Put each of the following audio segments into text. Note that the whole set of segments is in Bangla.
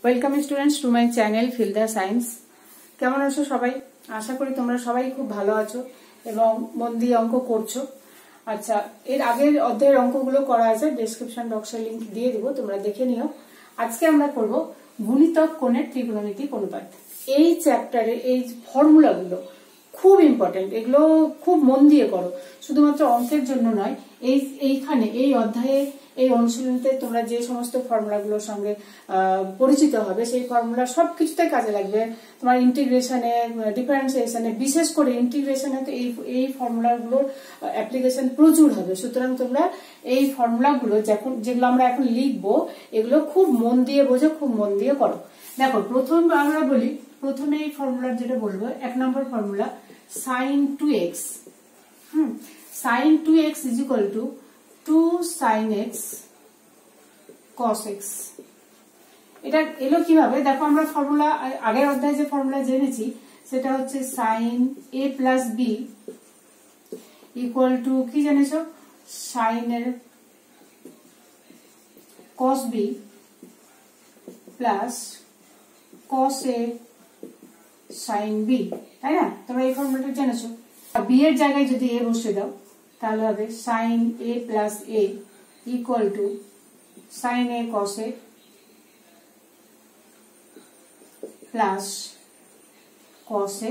Welcome students to my channel feel the science. কেমন আছো সবাই? আশা করি তোমরা সবাই খুব ভালো আছো এবং মন দিয়ে অঙ্ক করছো। আচ্ছা, এর আগের অধ্যায়ের অঙ্কগুলো করা আছে, ডেসক্রিপশন বক্সের লিংক দিয়ে দিব, তোমরা দেখে নিও। আজকে আমরা করব গুণিতক কোণের ত্রিকোণমিতিক অনুপাত। এই চ্যাপ্টারে এই ফর্মুলাগুলো খুব ইম্পর্টেন্ট, এগুলো খুব মন দিয়ে করো, শুধুমাত্র অঙ্কের জন্য নয়। এইখানে এই অধ্যায়ে এই অনুশীলনীতে তোমরা যে সমস্ত ফর্মুলাগুলোর সঙ্গে পরিচিত হবে, সেই ফর্মুলা সবকিছুতে কাজে লাগবে। তোমার ইন্টিগ্রেশনে, ডিফারেন্সিয়েশনে, বিশেষ করে ইন্টিগ্রেশনে তো এই ফর্মুলাগুলোর অ্যাপ্লিকেশন প্রচুর হবে। সুতরাং তোমরা এই ফর্মুলাগুলো যেগুলো আমরা এখন লিখবো, এগুলো খুব মন দিয়ে বোঝো, খুব মন দিয়ে করো। দেখো, আমরা বলি প্রথমে এই ফর্মুলার যেটা বলবো, 1 নম্বর formula sin 2x। sin 2x is equal to 2 sin x cos x। এটা এলো কিভাবে? দেখো, আমরা ফর্মুলা আগের অধ্যায়ে যে ফর্মুলা জেনেছি সেটা হচ্ছে sin a plus b equal to কি জেনেছো? sin এর cos b plus cos a sin b, তাই না? তোমরা এই ফর্মুলাটা জেনেছো। b এর জায়গায় যদি a বসে দাও তাহলে হবে sin a plus a equal to sin a cos a plus cos a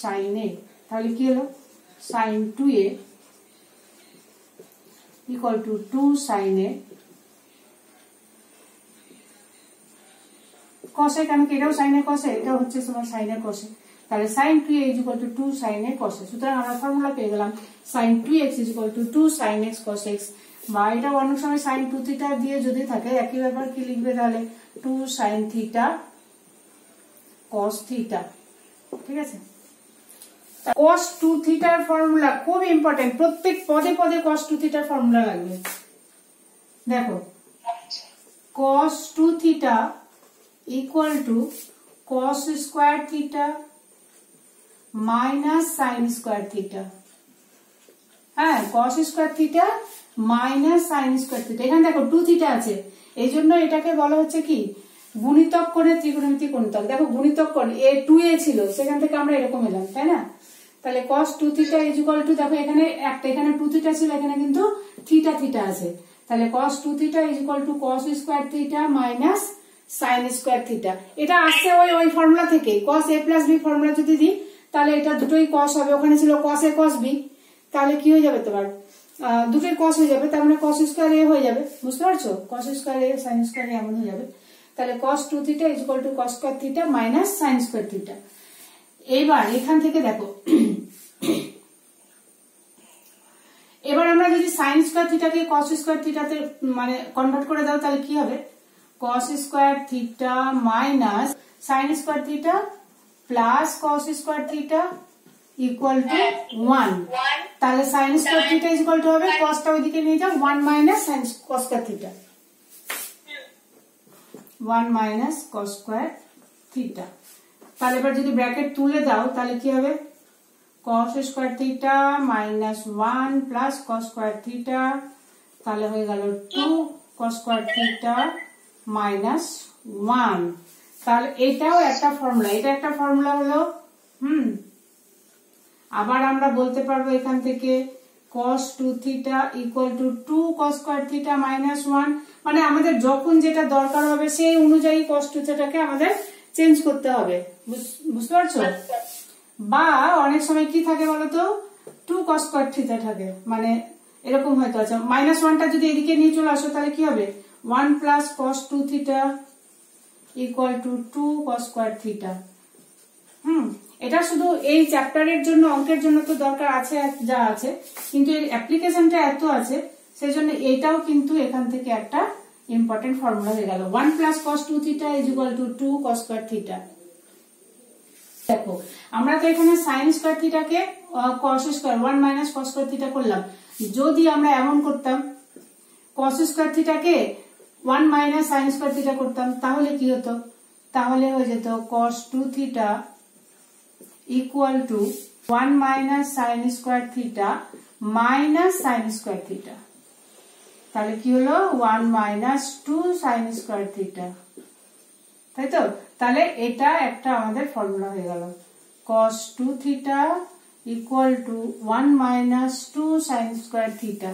sin a। তাহলে কি হলো? sin 2a equal to 2 sin a cos a। কেন কি? এটাও sin a cos a, এটাও হচ্ছে তোমার sin a cos a। তাহলে sin 2a is equal to 2 sin a cos a। সুতরাং আমরা ফর্মুলা পেয়ে গেলাম sin 2x is equal to 2 sin x cos x। বা এটা অনেক সময় sin 2 থিটা দিয়ে যদি থাকে, একই ব্যাপার কি লিখবে তাহলে? 2 sin থিটা cos থিটা। ঠিক আছে? cos 2 থিটার ফর্মুলা খুব ইম্পর্টেন্ট, প্রত্যেক পদে পদে cos 2 থিটার ফর্মুলা লাগবে। দেখো, cos 2 theta equal to cos square theta minus sin square theta। হ্যাঁ, cos square theta minus sin square theta। এখানে দেখো 2 থিটা আছে, এই জন্য এটাকে বলা হচ্ছে কি? গুণিতক কোণের ত্রিকোণমিতিক অনুপাত। দেখো, গুণিতক কোণ এ 2a ছিল, সেখান থেকে আমরা এরকম এলাম, তাই না? তাহলে cos 2 theta is equal to, দেখো এখানে এখানে 2 থিটা ছিল, এখানে কিন্তু থিটা থিটা আছে। তাহলে cos 2 theta is equal to cos square theta minus sin square theta। এটা আসছে ওই ফর্মুলা থেকে, cos a plus b formula যদি দিই তাহলে এটা দুটোই cos হবে। ওখানে ছিল cos a cos b, তাহলে কি হয়ে যাবে তোমার? দুটোই cos হয়ে যাবে, তার মানে cos square a হয়ে যাবে। বুঝতে পারছো? cos square a sin square a এমন হয়ে যাবে। তাহলে cos 2 theta is equal to cos square theta minus sin square theta। এবার এখান থেকে দেখো, এবার আমরা যদি sin square theta কে cos square theta তে মানে কনভার্ট করে দাও তাহলে কি হবে? cos square theta minus sin square theta plus cos square theta equal to 1। তাহলে sin square theta is equal to হবে, cos টা ওইদিকে নিয়ে যাও, 1 minus sin cos square theta, 1 minus cos square theta। তাহলে এবার যদি ব্র্যাকেট তুলে দাও তাহলে কি হবে? cos square theta minus 1 plus cos square theta, তাহলে হয়ে গেল 2 cos square theta minus 1। তাহলে এটাও একটা ফর্মুলা, এটা একটা ফর্মুলা হলো। আবার আমরা বলতে পারবো এখান থেকে cos 2 theta equal to 2 cos square theta minus 1। মানে আমাদের যখন যেটা দরকার হবে সেই অনুযায়ী cos 2 theta কে আমাদের চেঞ্জ করতে হবে। বুঝতে পারছো? বা অনেক সময় কি থাকে বলতো, 2 cos square theta থাকে, মানে এরকম হয়তো আছে। মাইনাস 1টা যদি এদিকে নিয়ে চলে আসো তাহলে কি হবে? 1 plus cos 2 theta equal to 2 cos square theta। এটা শুধু এই চ্যাপ্টারের জন্য, অঙ্কের জন্য তো দরকার আছে যা আছে, কিন্তু এর অ্যাপ্লিকেশনটা এত আছে, সেই জন্য এটাও কিন্তু এখান থেকে একটা ইম্পর্টেন্ট ফর্মুলা হয়ে গেল। 1 plus cos 2 theta is equal to 2 cos square theta। দেখো, আমরা তো এখানে sin square theta কে cos square 1 minus cos square theta করলাম। যদি আমরা এমন করতাম, cos square theta কে 1 minus sin square theta করতাম, তাহলে কি হতো? তাহলে হয়ে যেত cos 2 theta equal to 1 minus sin square theta minus sin square theta। তাহলে কি হলো 1 minus 2 sin square theta তাই তো? তাহলে এটা একটা আমাদের ফর্মুলা হয়ে গেল, cos 2 theta equal to 1 minus 2 sine square theta.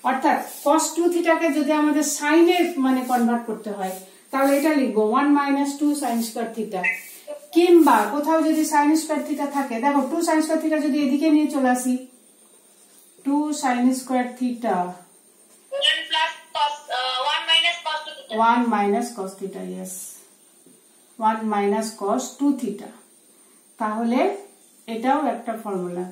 অর্থাৎ cos 2 থিটাকে যদি আমাদের সাইনে মানে কনভার্ট করতে হয় তাহলে এটা লিখবো 1 মাইনাস 2 সাইন স্কোয়ার থিটা। কিংবা কোথাও যদি সাইন স্কোয়ার থিটা থাকে, দেখো 2 সাইন স্কোয়ার থিটা যদি এদিকে নিয়ে চলে আসি, 2 sine square theta 1 minus cos theta, yes 1 minus cos 2 theta. তাহলে এটাও একটা ফর্মুলা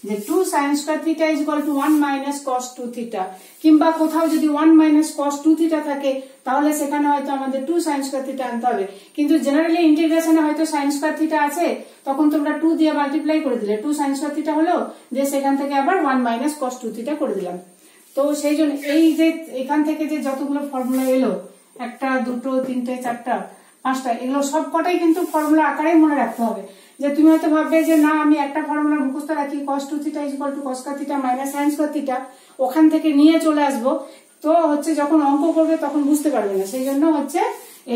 যে 2 sin square theta is equal to 1 minus cos 2 theta. কিংবা কোথাও যদি 1 মাইনাস cos 2 থিটা থাকে তাহলে সেখানে হয়তো আমাদের 2 sin স্কয়ার থিটা আনতে হবে। কিন্তু জেনারেলি ইন্টিগ্রেশনে হয়তো sin স্কয়ার থিটা আছে, তখন তোমরা 2 দিয়ে মাল্টিপ্লাই করে দিলে 2 sin স্কয়ার থিটা হলো, দিয়ে সেখান থেকে আবার 1 মাইনাস cos 2 থিটা করে দিলাম। তো সেই জন্য এই যে এখান থেকে যে যতগুলো ফর্মুলা এলো, 1 2 3 4 5টা, এগুলো সব কটাই কিন্তু ফর্মুলা আকারে মনে রাখতে হবে। যে তুমি হয়তো ভাববে যে না আমি একটা ফর্মুলা মুখস্থ রাখি, cos 2 theta is equal two cos square theta minus sin square theta, ওখান থেকে নিয়ে চলে আসবো, তো হচ্ছে যখন অঙ্ক করবে তখন বুঝতে পারবে না। সেই জন্য হচ্ছে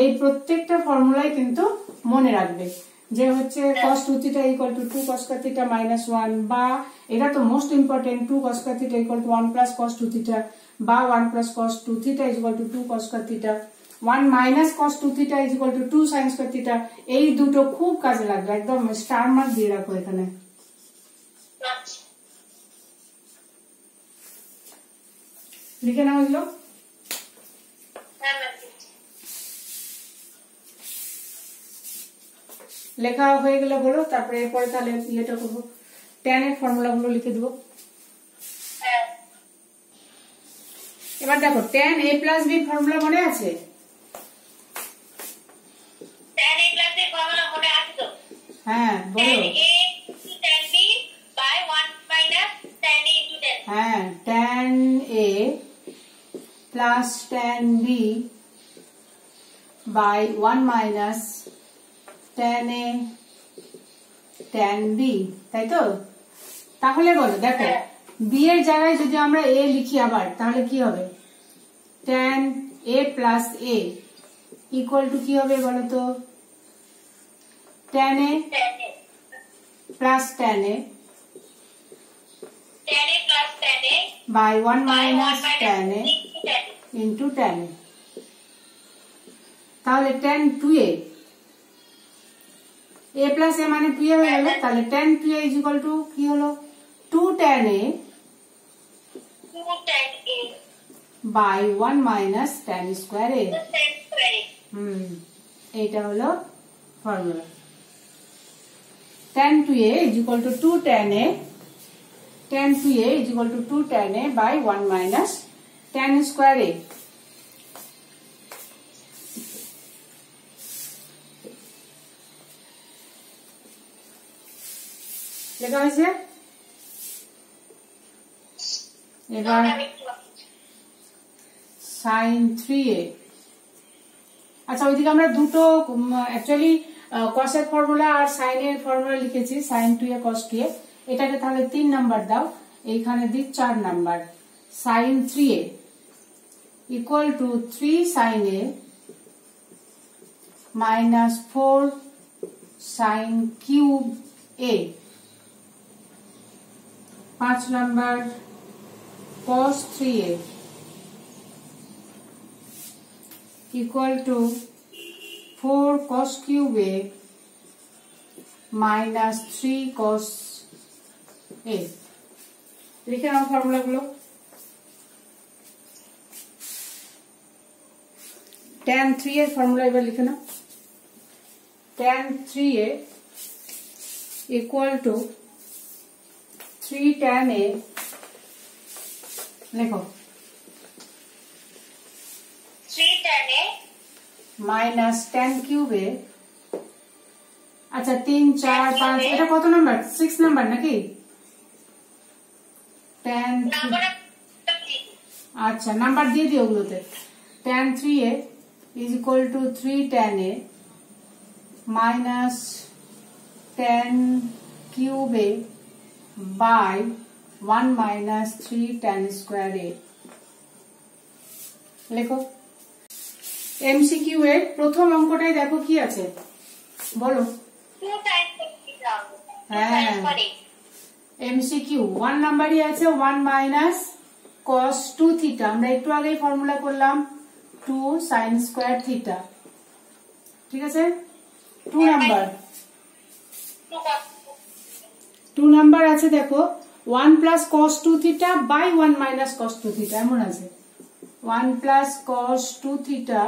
এই প্রত্যেকটা ফর্মুলাই কিন্তু মনে রাখবে যে হচ্ছে cos 2 theta equal to 2 cos square theta minus 1, বা এটা তো most important 2 cos square theta equal to 1 plus cos 2 theta, বা 1 plus cos 2 theta is equal to 2 cos square theta, 1 minus cos 2 theta is equal to 2 sin square theta. এই দুটো খুব কাজে লাগবে, একদম স্টার মার্ক দিয়ে রাখো এখানে। লিখে নাও এগুলো। লেখা হয়ে গেলে বলো, তারপরে এরপরে তাহলে ইয়েটা করবো, tan এর ফর্মুলা গুলো লিখে দেবো। এবার দেখো tan a plus b formula মনে আছে? হ্যাঁ বলো। হ্যাঁ, tan a plus tan b by 1 minus tan a tan b, তাই তো? তাহলে বলো, দেখো b এর জায়গায় যদি আমরা a লিখি আবার, তাহলে কি হবে? tan a plus a equal two কি হবে বলো তো? tan a plus tan a by 1 minus tan a into tan a। তাহলে tan 2a, a plus a মানে 2a হয়ে গেল, তাহলে tan 2a is equal to কি হলো? 2 tan a by 1 minus tan square a। এইটা হলো formula. tan 2a is equal to 2 tan a, tan 2a is equal to 2 tan a by 1 minus tan square a। লেখা হয়েছে? এবার sin 3a। আচ্ছা, ওইদিকে আমরা দুটো অ্যাকচুয়ালি cos এর ফর্মুলা আর sin এর ফর্মুলা লিখেছি, sin 2a cos 2a। এটাকে তাহলে 3 নাম্বার দাও, এইখানে দিই 4 number. sin 3a equal to 3 sin a minus 4 sin cube a। 5 number cos 3a equal to 4 cos cube a minus 3 cos a। লিখে নাও ফর্মুলা গুলো। tan 3a এর ফর্মুলা এবার লিখে নাও। tan 3a equal to 3 tan a, লেখো 3 tan a minus tan cube a। আচ্ছা 3 4 5, এটা কত নাম্বার? 6 নাম্বার নাকি? tan, আচ্ছা নাম্বার দিয়ে দিও ওগুলোতে। tan 3a is equal to 3 tan a minus tan cube a by 1 minus 3 tan square a। লেখো। এমসিকিউ এর প্রথম অঙ্কটাই দেখো কি আছে বলো। 2 times theta. হ্যাঁ এমসিকিউ 1 নাম্বারই আছে 1 মাইনাস cos 2 থিটা। আমরা একটু আগেই ফর্মুলা করলাম 2 sin স্কয়ার থিটা। ঠিক আছে 2 নাম্বার 2 নাম্বার আছে দেখো 1 plus cos 2 theta by 1 minus cos 2 theta এমন আছে 1 plus cos 2 theta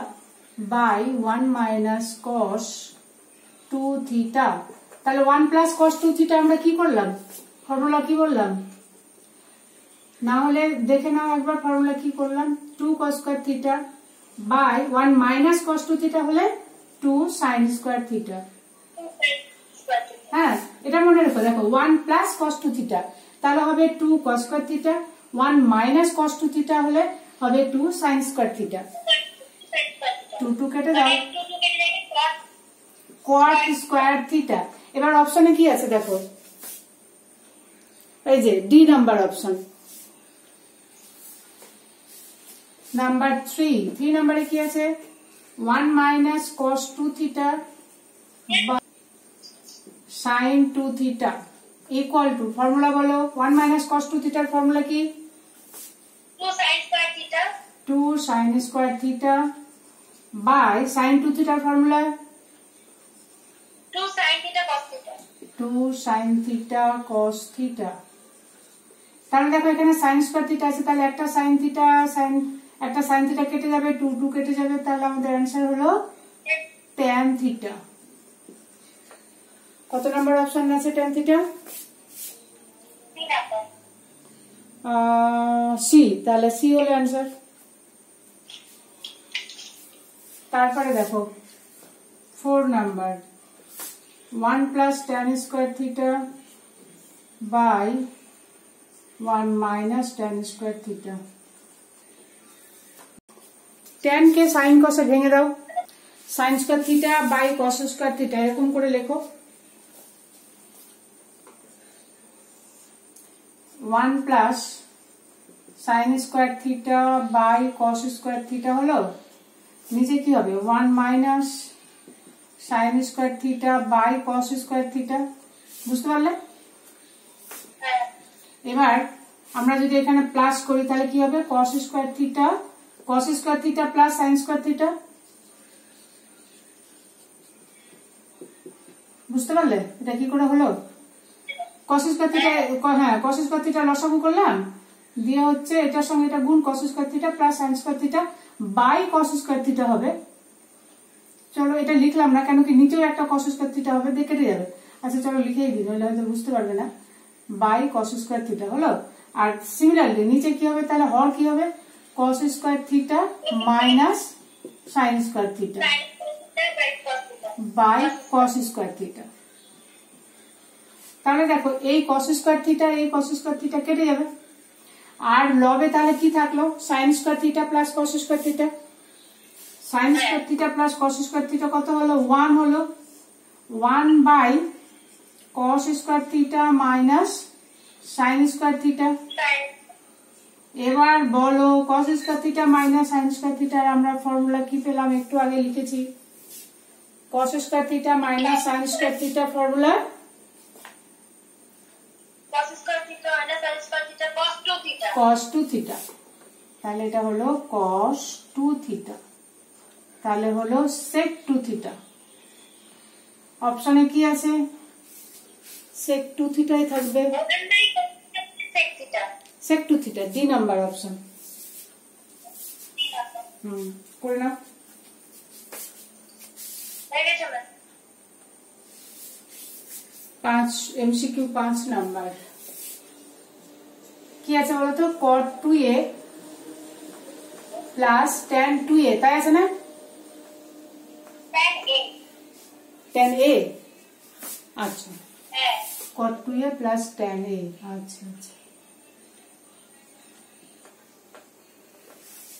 by 1 minus cos 2 theta. তাহলে 1 প্লাস cos 2 থিটা আমরা কি করলাম ফর্মুলা কি বললাম না হলে দেখে নাও একবার ফর্মুলা কি করলাম 2 cos square theta by 1 minus cos 2 theta হলে 2 sin স্কয়ার থিটা। হ্যাঁ এটা মনে রেখো দেখো 1 প্লাস cos 2 থিটা তাহলে হবে 2 cos square theta 1 minus cos 2 theta হলে হবে 2 sin স্কয়ার থিটা। 2 2 কেটে দাও cot স্কয়ার থিটা। এবার অপশনে কি আছে দেখো এই যে ডি নাম্বার অপশন নাম্বার 3 নাম্বারে কি আছে 1 minus cos 2 theta sin 2 theta equal two formula বলো 1 মাইনাস cos 2 থিটার ফর্মুলা কি 2 sin square theta 2 sin square theta by sin 2 থিটার formula 2 sin theta cos theta 2 sin theta cos theta. তাহলে দেখো এখানে sin স্কয়ার থিটা আছে তাহলে একটা sin থিটা একটা sin থিটা কেটে যাবে 2 2 কেটে যাবে তাহলে আমাদের आंसर হলো tan থিটা। কত নাম্বার অপশন আছে tan থিটা সি তাহলে সি হলো आंसर। তারপরে দেখো 4 number 1 plus tan square theta by 1 minus tan square theta. tan কে sin cos এ ভেঙে দাও sin square theta by cos square theta এরকম করে লেখো 1 plus sin square theta by cos square theta হলো নিচে কি হবে 1 minus sin square theta by cos square theta. বুঝতে পারলে এবার আমরা যদি এখানে প্লাস করি তাহলে কি হবে cos square theta plus sin square theta. বুঝতে পারলে এটা কি করে হলো cos স্কয়ার থিটা হ্যাঁ cos স্কয়ার থিটা লসাগু করলাম দিয়ে হচ্ছে এটার সঙ্গে এটা গুণ cos square theta plus sin square theta by cos square theta হবে। চলো এটা লিখলাম না কেন কি নিচেও একটা cos স্কয়ার থিটা হবে দিয়ে কেটে যাবে। আচ্ছা চলো লিখেই দিই নইলে হয়তো বুঝতে পারবে না বাই cos স্কয়ার থিটা হলো। আর সিমিলারলি নিচে কি হবে তাহলে হর কি হবে cos square theta minus sin square theta by cos square theta. তাহলে দেখো এই cos স্কয়ার থিটা এই cos স্কয়ার থিটা কেটে যাবে আর লবে তাহলে কি থাকলো sin square theta plus cos square theta. sin square theta plus cos square theta কত হলো 1 হলো 1 by cos square theta minus sin square theta. এবার বলো cos square theta minus sin square থিটার আমরা ফর্মুলা কি পেলাম একটু আগে লিখেছি cos square theta minus sin square theta formula cos square theta minus sin square theta cos 2 theta cos 2 theta. তাহলে এটা হলো cos 2 থিটা তাহলে হলো sec 2 থিটা। অপশনে কি আছে sec 2 থিটাই থাকবে sec theta sec 2 theta D number option করে নাও হয়ে গেছে 5 এমসিকিউ 5 নাম্বার কি আছে বলতো cot 2a plus tan 2a তাই আছে না tan a আচ্ছা cot 2a plus tan a আচ্ছা আচ্ছা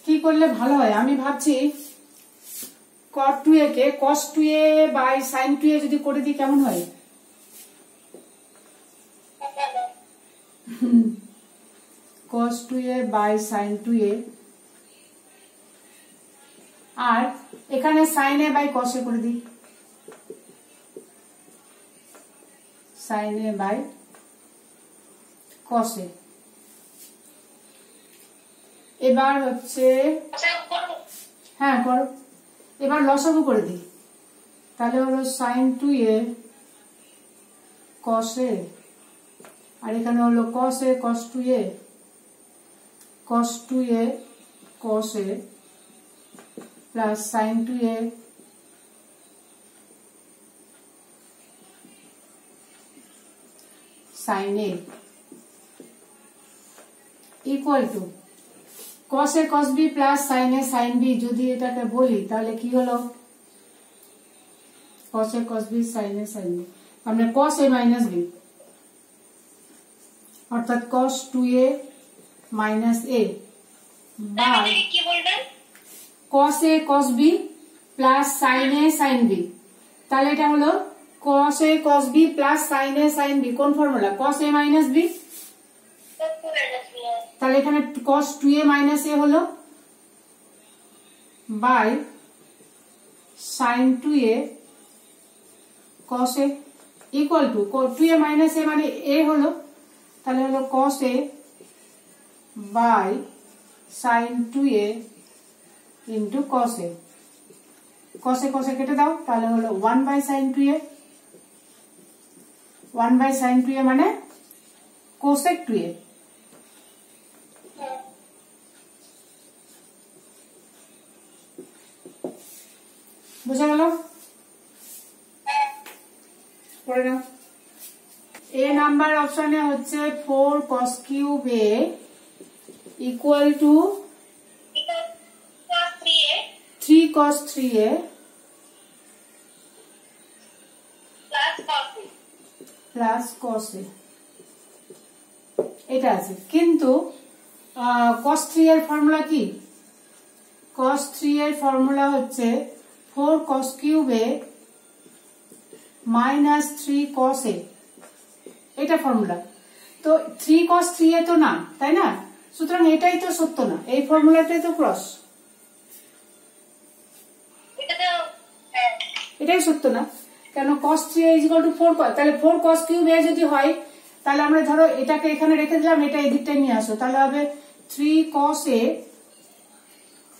কি করলে ভালো হয় আমি ভাবছি cot 2a কে cos 2a by sin 2a যদি করে দিই কেমন হয় cos 2a by sin 2a আর এখানে সাইন এ বাই কস এ করে দিই, সাইন এ বাই কস এ। এবার হচ্ছে হ্যাঁ করো, এবার লসাগু করে দিই, তাহলে হলো সাইন 2a কস এ, আর এখানে হলো cos A cos 2a, cos 2a cos A plus sign 2a sign A equal to cos A cos B plus sine A sine B. যদি এটাকে বলি তাহলে কি হলো, cos A cos B sign A sine B, আমরা কস এ মাইনাস বি, অর্থাৎ কস 2a মাইনাস এ বাই কি বলবেন, cos A cos B plus sine A sine B. তাহলে এটা হলো cos A cos B plus sine A sine B. কোন formula, cos A minus B. তাহলে এখানে cos 2a মাইনাস এ হলো by sin 2a cos a equal to 2a minus A মানে a হলো, তাহলে হলো cos a by sin 2a into cos a। cos a cos a কেটে দাও, তাহলে হলো 1 by sin 2a, 1 by sin 2a মানে cosec 2a। বুঝা গেল, পড়ে নাও। এ নাম্বার অপশনে হচ্ছে 4 cos cube a equal to 3 cos 3a plus cos a। এটা আছে, কিন্তু cos 3 এর ফর্মুলা কি, cos 3 এর ফর্মুলা হচ্ছে 4 cos cube a minus 3 cos a, এটা ফর্মুলা। তো 3 cos 3a তো না, তাই না, সুতরাং এটাই তো সত্য না, এই ফর্মুলাটাই তো ক্রস, এটাই সত্য না। কেন, cos 3a equal to 4 cos, তাহলে 4 cos কিউব a যদি হয় তাহলে আমরা ধরো এটাকে এখানে রেখে দিলাম, এটা এদিকটাই নিয়ে আসো, তাহলে হবে 3 cos a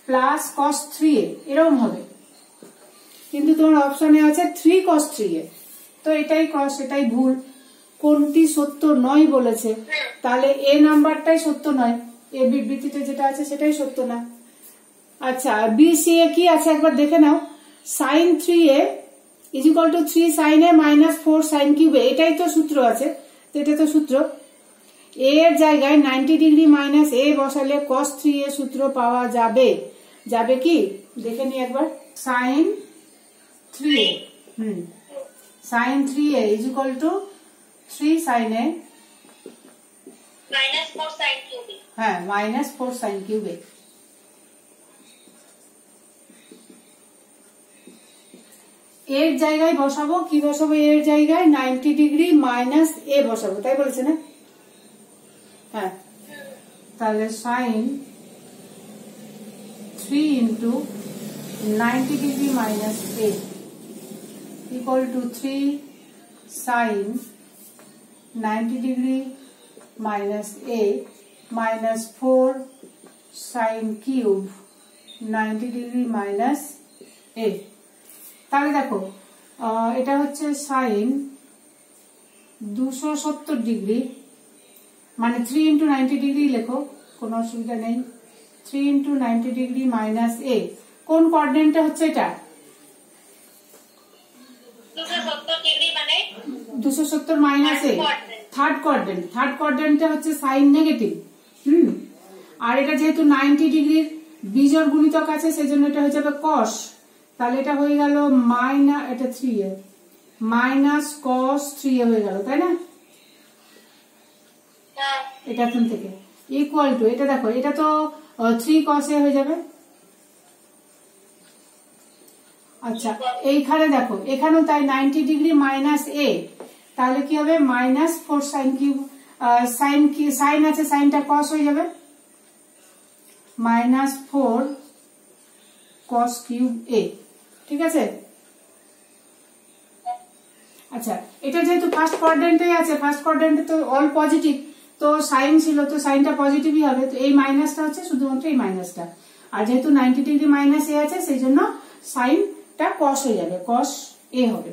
plus cos 3a, এরকম হবে। কিন্তু তোমার অপশনে আছে 3 cos 3a, তো এটাই ক্রস, এটাই ভুল। কোনটি সত্য নয় বলেছে, তাহলে এ নাম্বারটাই সত্য নয়, এ বিবৃতিতে যেটা আছে সেটাই সত্য না। আচ্ছা, বি সি এ কি আছে একবার দেখে নাও। sin 3a is equal to 3 sin a minus 4 sin cube a, এটাই তো সূত্র আছে, এটা তো সূত্র। এ এর জায়গায় 90 ডিগ্রি মাইনাস এ বসালে cos 3a সূত্র পাওয়া যাবে, যাবে কি দেখে নি একবার। sin 3a sin 3a is equal to 3 sin a minus 4 sin cube a, হ্যাঁ minus 4 sin cube a। এর জায়গায় বসাবো কি, বসাবো এর জায়গায় 90 ডিগ্রি মাইনাস এ বসাবো, তাই বলেছে না, হ্যাঁ। তাহলে sin 3 into 90 degree minus A equal to 3 sin 90 degree minus a minus 4 sin cube 90 degree minus a। তাহলে দেখো এটা হচ্ছে sin 270 ডিগ্রি, মানে 3 into 90 ডিগ্রি লেখো, কোনো অসুবিধা নেই। 3 into 90 ডিগ্রি মাইনাস a, কোন কোঅর্ডিনেটটা হচ্ছে এটা, 270 মাইনাস এ, থার্ড কোয়াড্রেন্ট, থার্ড কোয়াড্রেন্টটা হচ্ছে সাইন নেগেটিভ। আর এটা যেহেতু 90 ডিগ্রির বিজোড় গুণিতক আছে সেজন্য এটা হয়ে যাবে কস, তাহলে এটা হয়ে গেল মাইনাস, এটা 3a মাইনাস কস 3a হয়ে গেল, তাই না, এটা এখন থেকে ইকুয়াল টু, এটা দেখো এটা তো 3 cos a হয়ে যাবে। আচ্ছা, এইখানে দেখো এখানেও তাই 90 ডিগ্রি মাইনাস এ, তাহলে কি হবে মাইনাস 4 সাইন কিউব, সাইন কি সাইন আছে, সাইনটা কস হয়ে যাবে, মাইনাস 4 cos কিউব এ। ঠিক আছে। আচ্ছা, এটা যেহেতু ফার্স্ট কোয়াড্রেন্টে আছে, ফার্স্ট কোয়াড্রেন্টে তো অল পজিটিভ, তো সাইন ছিল, তো সাইনটা পজিটিভই হবে, তো এই মাইনাসটা হচ্ছে শুধুমাত্র এই মাইনাসটা, আর যেহেতু 90 ডিগ্রি মাইনাস এ আছে সেই জন্য সাইনটা কস হয়ে যাবে, কস এ হবে।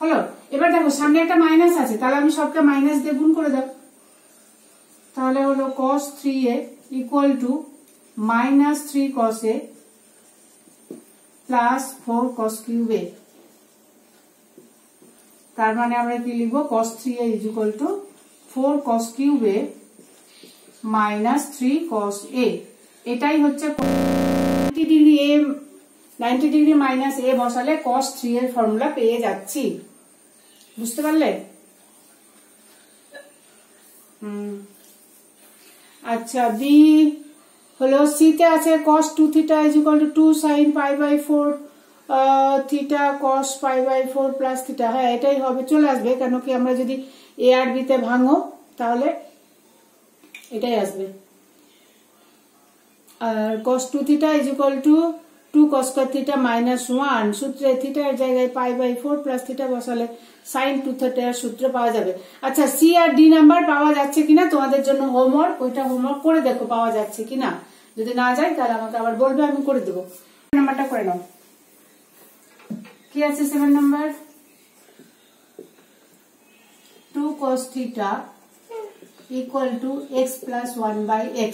হলো, এবার দেখো সামনে একটা মাইনাস আছে, তাহলে আমি সবকে মাইনাস দিয়ে গুণ করে দেব, তাহলে হলো cos 3a equal to minus 3 cos a plus 4 cos cube a। তার মানে আমরা কি লিখবো, cos 3a is equal two 4 cos cube a minus 3 cos a। এটাই হচ্ছে 90 ডিগ্রি মাইনাস a বসালে cos 3 এর ফর্মুলা পেয়ে যাচ্ছি, বুঝতে পারলে? আচ্ছা, বি হলো সি তে আছে cos 2 theta is equal to 2 sin pi by 4 theta cos pi by 4 plus theta. হ্যাঁ, এটাই হবে, চলে আসবে, কেন কি আমরা যদি এ আর বি তে ভাঙো তাহলে এটাই আসবে। আর cos 2 theta is equal to 2 cos square theta minus 1, সূত্রে থিটার জায়গায় পাই বাই 4 প্লাস থিটা বসালে sin 2 থিটার সূত্র পাওয়া যাবে। আচ্ছা, সি আর ডি নাম্বার পাওয়া যাচ্ছে কিনা তোমাদের জন্য হোমওয়ার্ক, ওইটা হোমওয়ার্ক করে দেখো পাওয়া যাচ্ছে কিনা, যদি না যায় তাহলে আমাকে আবার বলবে, আমি করে দেবো। নাম্বারটা করে নাও, কি আছে 7 number, 2 cos theta equal to x plus 1 by x।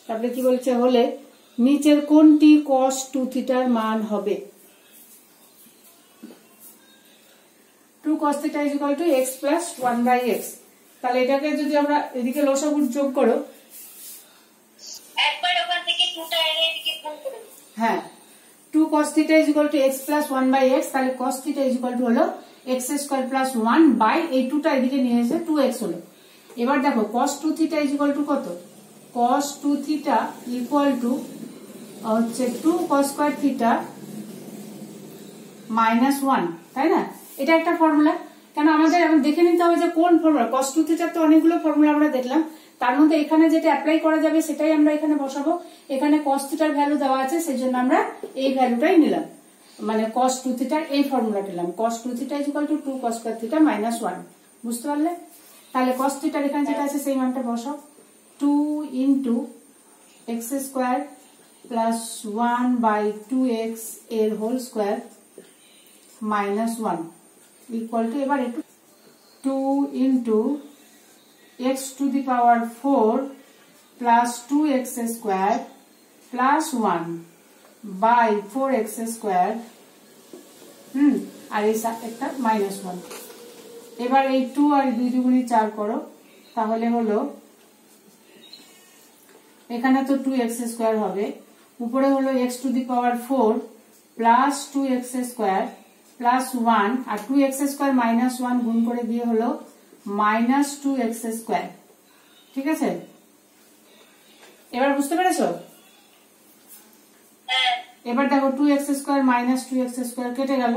তারপরে কি বলছে, হলে নিচের কোনটি cos 2 থিটার মান হবে? 2 cos theta is equal to x plus 1 by x। তাহলে এটাকে যদি আমরা এদিকে লসাগু যোগ করো, একবার ওখান থেকে 2টা এনে এদিকে গুণ করে, হ্যাঁ 2 cos theta is equal to x plus 1 by x, তাহলে cos theta is equal to হলো x স্কয়ার প্লাস 1 বাই এই 2টা এদিকে নিয়ে এসে 2x হলো। এবার দেখো cos 2 theta is equal two কত, cos 2 থিটা ইকুয়াল টু হচ্ছে 2 cos স্কয়ার থিটা মাইনাস 1, তাই না? এটা একটা ফর্মুলা, কেন আমাদের এখন দেখে নিতে হবে যে কোন ফর্মুলা। cos 2 থিটার তো অনেকগুলো ফর্মুলা আমরা দেখলাম, তার মধ্যে এখানে যেটা অ্যাপ্লাই করা যাবে সেটাই আমরা এখানে বসাবো। এখানে cos থিটার ভ্যালু দেওয়া আছে, সেই জন্য আমরা এই ভ্যালুটাই নিলাম, মানে cos 2 থিটার এই ফর্মুলা নিলাম, cos 2 theta is equal to 2 cos square theta minus 1, বুঝতে পারলে? তাহলে cos থিটার এখানে যেটা আছে সেই মানটা বসাও, 2 into x square plus 1 by 2x এর whole square minus 1 equal to, এবার একটু 2 into x to the power 4 plus 2x square plus 1 by 4x square, আর এই একটা মাইনাস 1। এবার এই 2 আর 2 দুগুণে 4 করো, তাহলে হলো এখানে তো 2x স্কয়ার হবে, উপরে হলো x to the power 4 plus 2x square plus 1, আর 2x স্কয়ার মাইনাস 1 গুণ করে দিয়ে হলো মাইনাস 2x স্কয়ার। ঠিক আছে, এবার বুঝতে পেরেছো? এবার দেখো 2x square minus 2x square কেটে গেল,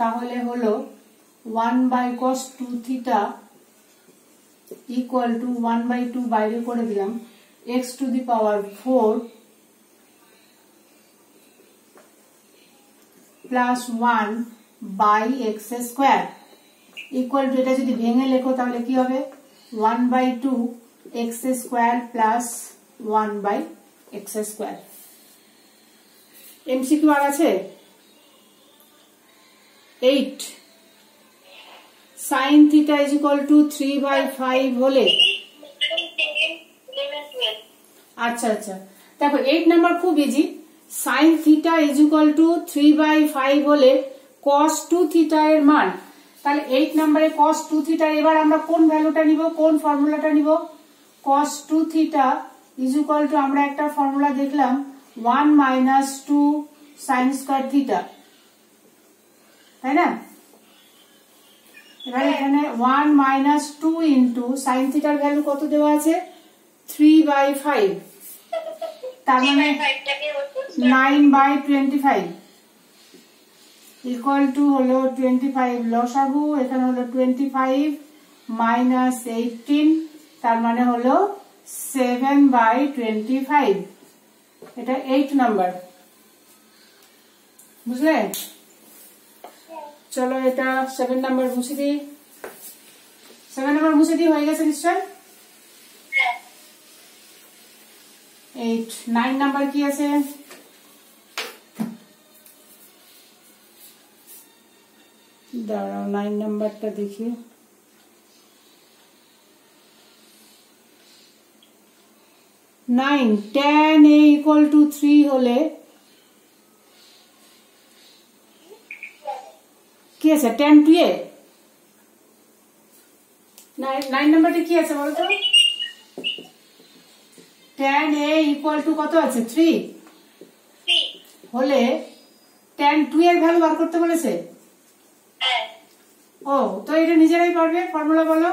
তাহলে হলো 1 by cos 2 theta equal to 1 by 2 বাইরে করে দিলাম, x to the power 4 plus 1 by x square equal to, এটা যদি ভেঙে লেখো তাহলে কি হবে, 1 by 2 x square plus 1 by x square. MCQ আর আছে 8 sin theta is equal to 3 by 5 হলে, আচ্ছা আচ্ছা দেখো 8 নাম্বার খুব easy, sin theta is equal to 3 by 5 হলে cos 2 থিটা এর মান। তাহলে 8 নম্বরে cos 2 থিটা, এবার আমরা কোন ভ্যালুটা নিব, কোন ফর্মুলাটা নিব, cos 2 theta is equal two, আমরা একটা ফর্মুলা দেখলাম 1 মাইনাস 2 sin স্কয়ার থিটা, তাই না? এবার এখানে 1 মাইনাস 2 ইন্টু sin থিটার ভ্যালু কত দেওয়া আছে, 3 বাই 5, তার মানে 9 বাই 25 ইকুয়াল টু হলো 25 লসাগু, এখানে হলো 25 মাইনাস 18, তার মানে হলো 7 বাই 25। এটা 8 নাম্বার। বুঝলে? চলো এটা 7 নাম্বার মুছে দিই। 7 নাম্বার মুছে দিই, হয়ে গেছে নিশ্চয়। 8 9 নাম্বার কি আছে? দাঁড়াও 9 নাম্বারটা দেখি। 9 tan a equal to 3 হলে কি আছে? tan 2a। 9 নাম্বারটা কি আছে বলতো? tan a equal to কত আছে? 3 হলে tan 2 এর ভ্যালু বার করতে বলেছে। ও তো এটা নিজেরাই পারবে। ফর্মুলা বলো।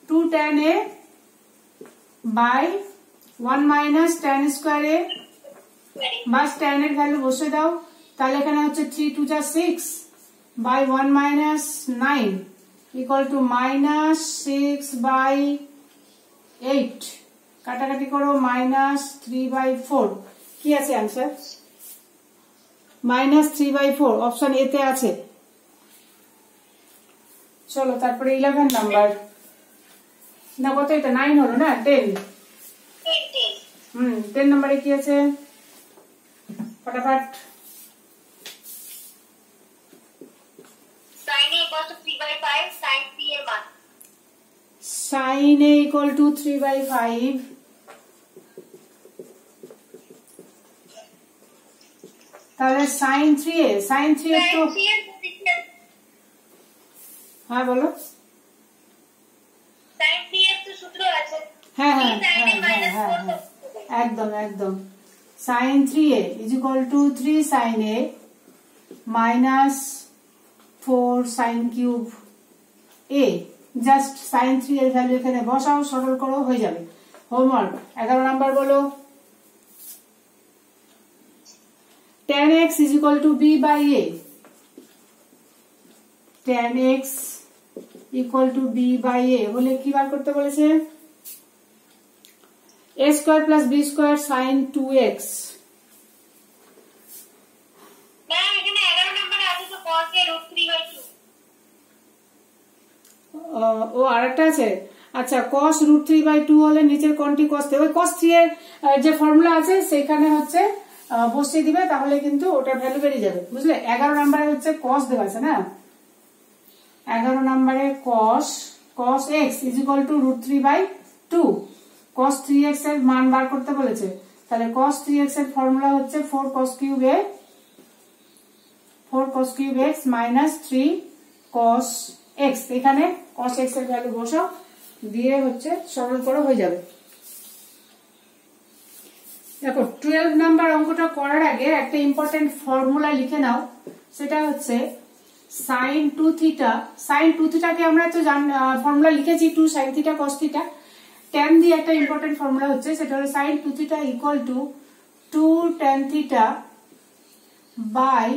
2 tan a by 1 minus tan square a, বাস tan এর ভ্যালু বসে দাও। তাহলে এখানে হচ্ছে 3 2 যা 6 by 1 minus 9 equal to minus 6 by 8। কাটাকাটি করো, মাইনাস 3 বাই 4। কি আছে answer? Minus 3 by 4 option A তে আছে। চলো তারপরে 11 নাম্বার। না কত এটা? 9 হলো না? 10। 10 নম্বরে কি আছে? ফটাফট। sin a equals to 3 by 5 sin 3 এর মান। sin a equal to 3 by 5। তাহলে sin 3a, sin 3a তো হ্যাঁ বলো। sin 3 এর তো সূত্র আছে। হ্যাঁ হ্যাঁ হ্যাঁ একদম একদম। sin 3a is equal to 3 sin a minus 4 sin cube a। Just sin 3 এর ভ্যালু এখানে বসাও, সরল করো, হয়ে যাবে। হোমওয়ার্ক 11 নাম্বার বলো। tan x is equal to b by a। tan x equal to b by a হলে কি বার করতে বলেছে? a square plus b square sin 2x। Ma'am এখানে 11 নম্বরে আছে তো cos a √3/2। ও আরেকটা আছে। আচ্ছা cos √3/2 হলে নিচের কোনটি cos 3? ওই cos 3 এর যে ফর্মুলা আছে সেখানে হচ্ছে বসিয়ে দিবে, তাহলে কিন্তু ওটা ভ্যালু বেরিয়ে যাবে। বুঝলে? 11 নম্বরে হচ্ছে cos দেওয়া আছে না। 11 নম্বরে cos x is equal to √3/2। cos 3x এর মান বার করতে বলেছে। তাহলে cos 3x এর ফর্মুলা হচ্ছে 4 cos cube x minus 3 cos x। এখানে cos x এর ভ্যালু বসাও, দিয়ে হচ্ছে সরল করো, হয়ে যাবে। দেখো 12 নাম্বার অঙ্কটা করার আগে একটা ইম্পর্টেন্ট ফর্মুলা লিখে নাও। সেটা হচ্ছে sin 2 থিটা। sin 2 থিটাকে আমরা তো ফর্মুলা লিখেছি 2 sin theta cos theta. tan দিয়ে একটা ইম্পর্টেন্ট ফর্মুলা হচ্ছে, সেটা হলো sin 2 theta equal to 2 tan theta by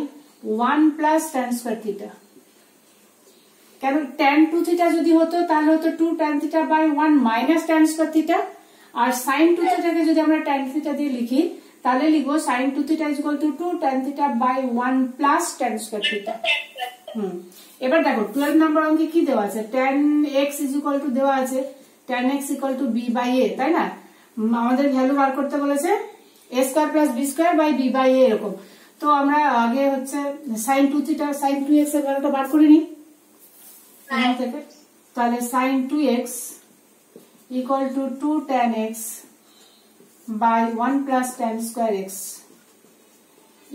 1 plus tan square theta. কেন tan 2 থিটা যদি হতো তাহলে হতো 2 tan theta by 1 minus tan square theta. আর sin 2 থিটাকে যদি আমরা tan থিটা দিয়ে লিখি তাহলে লিখবো sin 2 theta is equal to 2 tan theta by 1 plus tan square theta. এবার দেখো 12 নাম্বার অঙ্কে কি দেওয়া আছে? tan x is equal to দেওয়া আছে tan x equal to b by a, তাই না? আমাদের ভ্যালু বার করতে বলেছে a square plus b square by b by a এরকম। তো আমরা আগে হচ্ছে sin 2 থিটা sin 2x এর ভ্যালুটা বার করে নিই এখান থেকে। তাহলে sin 2x equal to 2 tan x by 1 plus tan square x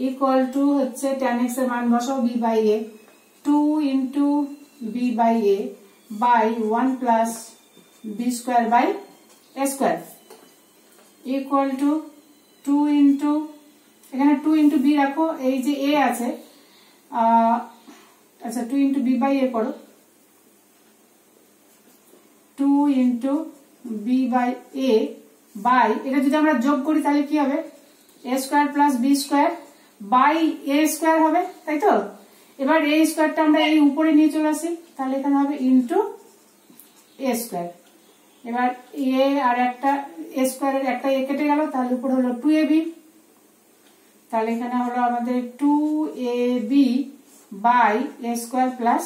equal to হচ্ছে tan x এর মান বসাও b by a 2 into b by a by 1 plus b square by a square equal to 2 into এখানে 2 into b রাখো, এই যে a আছে আচ্ছা 2 into b by a করো, 2 into b by a by এটা যদি আমরা যোগ করি তাহলে কি হবে? a square plus b square by a square হবে, তাই তো? এবার a স্কয়ারটা আমরা এই উপরে নিয়ে চলে আসি, তাহলে এখানে হবে ইনটু a স্কয়ার। এবার a আর একটা a স্কয়ারের একটা a কেটে গেল, তাহলে উপরে হলো 2ab। তাহলে এখানে হলো আমাদের 2ab by a square plus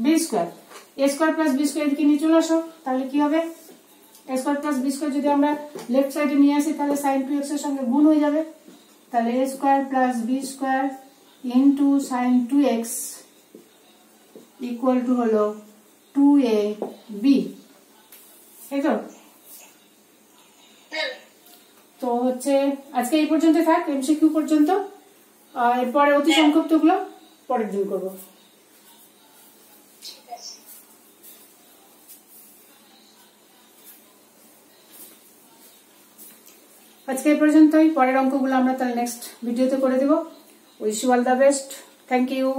B square. A square plus B square এদিকে নিয়ে চলে আসো, তাহলে কি হবে A square plus B square যদি আমরা লেফট সাইডে নিয়ে আসি তাহলে sin 2x এর সঙ্গে গুণ হয়ে যাবে, তাহলে a square plus B square into sin 2x equal to হলো 2ab, তাই তো? তো হচ্ছে আজকে এই পর্যন্ত থাক, এমসিকিউ পর্যন্ত। এরপরে অতি সংক্ষিপ্ত গুলো পরের দিন করবো। আজকে এই পর্যন্তই, পরের অঙ্কগুলো আমরা তাহলে নেক্সট ভিডিওতে করে দেবো। Wish you all the best, thank you.